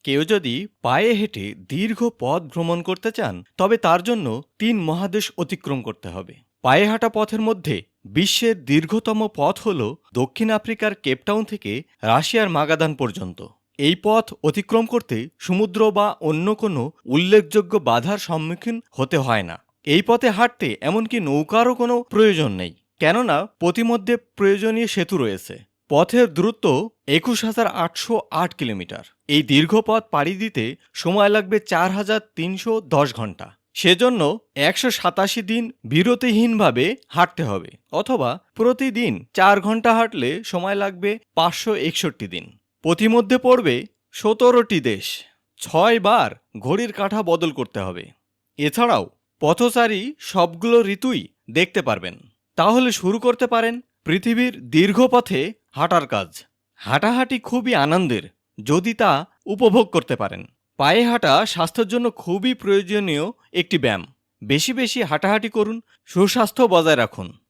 কেউ যদি পায়ে হেঁটে দীর্ঘ পথ ভ্রমণ করতে চান তবে তার জন্য 3 মহাদেশ অতিক্রম করতে হবে। পায়ে হাঁটা পথের মধ্যে বিশ্বের দীর্ঘতম পথ হল দক্ষিণ আফ্রিকার কেপটাউন থেকে রাশিয়ার মাগাদান পর্যন্ত। এই পথ অতিক্রম করতে সমুদ্র বা অন্য কোনো উল্লেখযোগ্য বাধার সম্মুখীন হতে হয় না। এই পথে হাঁটতে এমনকি নৌকারও কোনো প্রয়োজন নেই, কেননা পথিমধ্যে প্রয়োজনীয় সেতু রয়েছে। পথের দূরত্ব ২১,৮০৮ কিলোমিটার। এই দীর্ঘ পথ পাড়ি দিতে সময় লাগবে ৪,৩১০ ঘন্টা। সেজন্য ১৮৭ দিন বিরতিহীনভাবে হাঁটতে হবে, অথবা প্রতিদিন ৪ ঘন্টা হাঁটলে সময় লাগবে ৫৬১ দিন। পথিমধ্যে পড়বে ১৭টি দেশ, ৬ বার ঘড়ির কাঁটা বদল করতে হবে। এছাড়াও পথচারী সবগুলো ঋতুই দেখতে পারবেন। তাহলে শুরু করতে পারেন পৃথিবীর দীর্ঘ পথে হাঁটার কাজ। হাঁটাহাঁটি খুবই আনন্দের যদি তা উপভোগ করতে পারেন। পায়ে হাঁটা স্বাস্থ্যের জন্য খুবই প্রয়োজনীয় একটি ব্যায়াম। বেশি বেশি হাঁটাহাঁটি করুন, সুস্বাস্থ্য বজায় রাখুন।